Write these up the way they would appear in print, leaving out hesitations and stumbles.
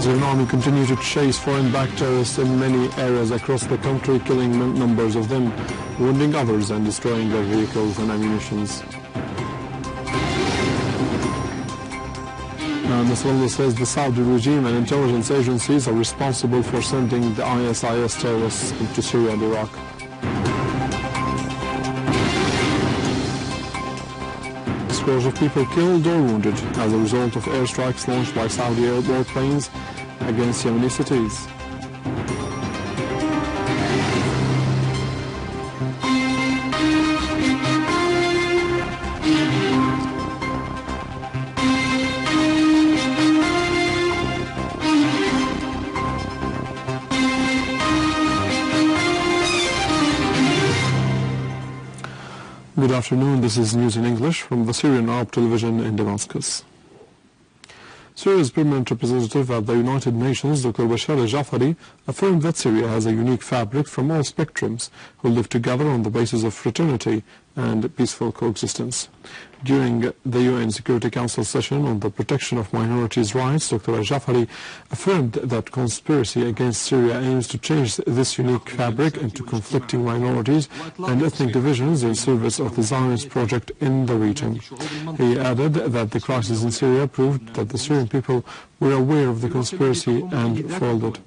Syrian army continue to chase foreign-backed terrorists in many areas across the country, killing numbers of them, wounding others and destroying their vehicles and ammunitions. Nasrallah says the Saudi regime and intelligence agencies are responsible for sending the ISIS terrorists into Syria and Iraq. Scores of people killed or wounded as a result of airstrikes launched by Saudi airplanes against Yemeni cities. Good afternoon, this is news in English from the Syrian Arab television in Damascus. Syria's permanent representative at the United Nations, Dr. Jaafari, affirmed that Syria has a unique fabric from all spectrums who live together on the basis of fraternity and peaceful coexistence. During the UN Security Council session on the protection of minorities' rights, Dr. Jaafari affirmed that conspiracy against Syria aims to change this unique fabric into conflicting minorities and ethnic divisions in service of the Zionist project in the region. He added that the crisis in Syria proved that the Syrian people were aware of the conspiracy and foiled it.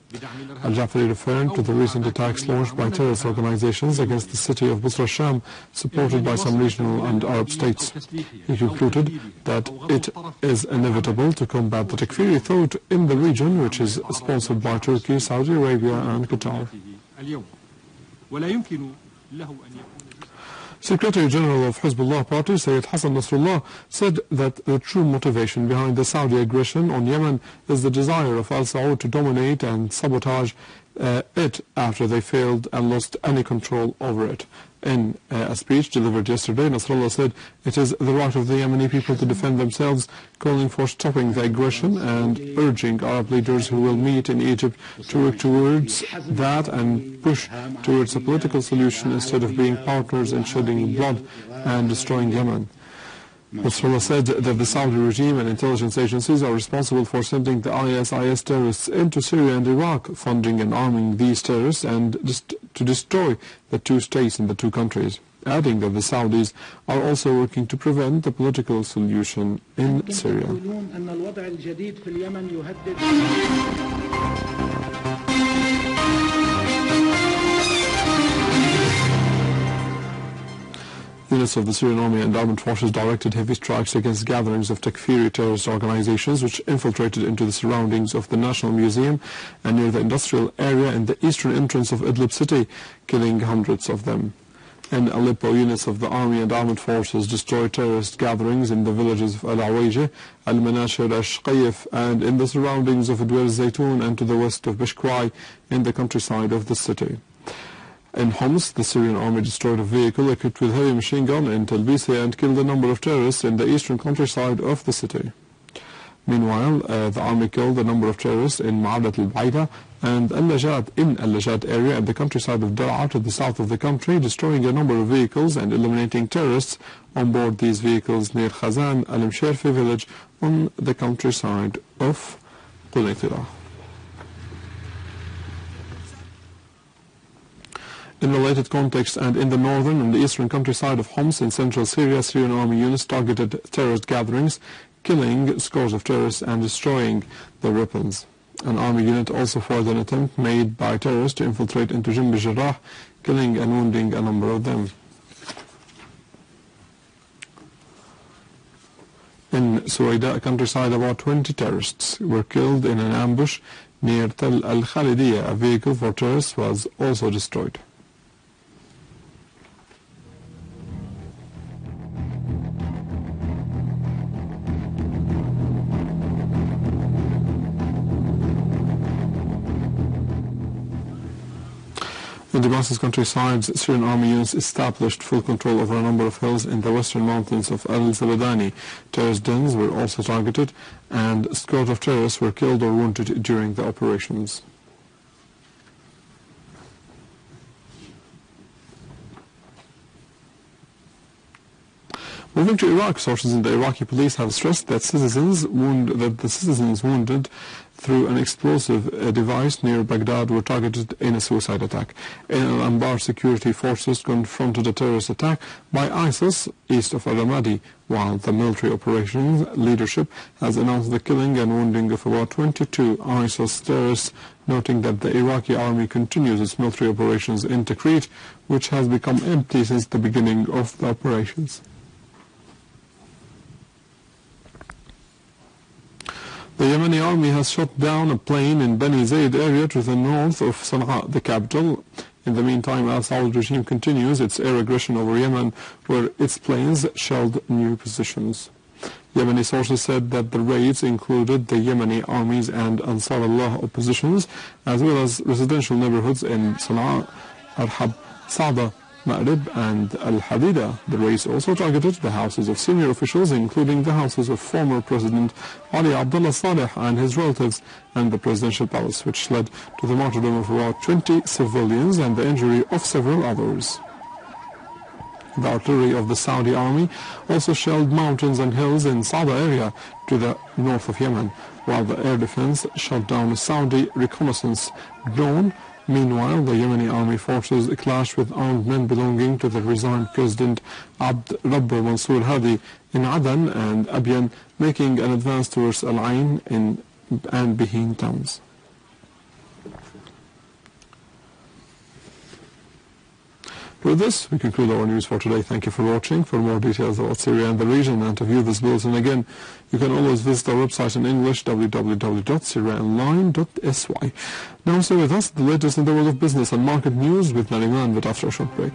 Al-Jaafari referred to the recent attacks launched by terrorist organizations against the city of Busra Sham, supported by some regional and Arab states. He concluded that it is inevitable to combat the Takfiri thought in the region, which is sponsored by Turkey, Saudi Arabia and Qatar. Secretary General of Hezbollah Party, Sayyid Hassan Nasrallah, said that the true motivation behind the Saudi aggression on Yemen is the desire of Al Saud to dominate and sabotage it after they failed and lost any control over it. In a speech delivered yesterday, Nasrallah said it is the right of the Yemeni people to defend themselves, calling for stopping the aggression and urging Arab leaders who will meet in Egypt to work towards that and push towards a political solution instead of being partners in shedding blood and destroying Yemen. Nasrallah said that the Saudi regime and intelligence agencies are responsible for sending the ISIS terrorists into Syria and Iraq, funding and arming these terrorists and to destroy the two states in the two countries, adding that the Saudis are also working to prevent the political solution in Syria. Units of the Syrian Army and Armed Forces directed heavy strikes against gatherings of Takfiri terrorist organizations which infiltrated into the surroundings of the National Museum and near the industrial area in the eastern entrance of Idlib city, killing hundreds of them. In Aleppo, units of the Army and Armed Forces destroyed terrorist gatherings in the villages of Al-Awayjeh, Al-Manashir, Ash-Qayf, and in the surroundings of Adwar Zaytun and to the west of Bishkwai in the countryside of the city. In Homs, the Syrian army destroyed a vehicle equipped with heavy machine gun in Talbisa and killed a number of terrorists in the eastern countryside of the city. Meanwhile, the army killed a number of terrorists in Ma'adat al-Baida and Al-Lajat area in the countryside of Dar'a to the south of the country, destroying a number of vehicles and eliminating terrorists on board these vehicles near Khazan al-Msherfi village on the countryside of Qulaytira. In related context and in the northern and the eastern countryside of Homs in central Syria, Syrian army units targeted terrorist gatherings, killing scores of terrorists and destroying their weapons. An army unit also foiled an attempt made by terrorists to infiltrate into Jim al-Jarrah, killing and wounding a number of them. In Sweida, a countryside, about 20 terrorists were killed in an ambush near Tel al-Khalidiyya. A vehicle for terrorists was also destroyed. In Damascus countryside, Syrian army units established full control over a number of hills in the western mountains of Al-Zabadani. Terrorist dens were also targeted, and scores of terrorists were killed or wounded during the operations. Moving to Iraq, sources in the Iraqi police have stressed that the citizens wounded through an explosive device near Baghdad were targeted in a suicide attack. In Al-Anbar, security forces confronted a terrorist attack by ISIS east of Al-Ramadi, while the military operations leadership has announced the killing and wounding of about 22 ISIS terrorists, noting that the Iraqi army continues its military operations in Tikrit, which has become empty since the beginning of the operations. The Yemeni army has shot down a plane in Beni Zaid area to the north of Sana'a, the capital. In the meantime, Al-Saud regime continues its air aggression over Yemen, where its planes shelled new positions. Yemeni sources said that the raids included the Yemeni armies and Nasrallah oppositions, as well as residential neighborhoods in Sana'a, Arhab, Sa'da, Ma'rib and Al-Hadida. The raids also targeted the houses of senior officials, including the houses of former President Ali Abdullah Saleh and his relatives, and the presidential palace, which led to the martyrdom of about 20 civilians and the injury of several others. The artillery of the Saudi army also shelled mountains and hills in Sa'da area to the north of Yemen, while the air defense shot down a Saudi reconnaissance drone. Meanwhile, the Yemeni army forces clashed with armed men belonging to the resigned President Abd Rabbi Mansour Hadi in Adan and Abyan, making an advance towards Al-Ain and Bihin towns. With this, we conclude our news for today. Thank you for watching. For more details about Syria and the region, and to view this bulletin again, you can always visit our website in English, www.syriaonline.sy. Now stay with us, the latest in the world of business and market news with Nariman, but after a short break.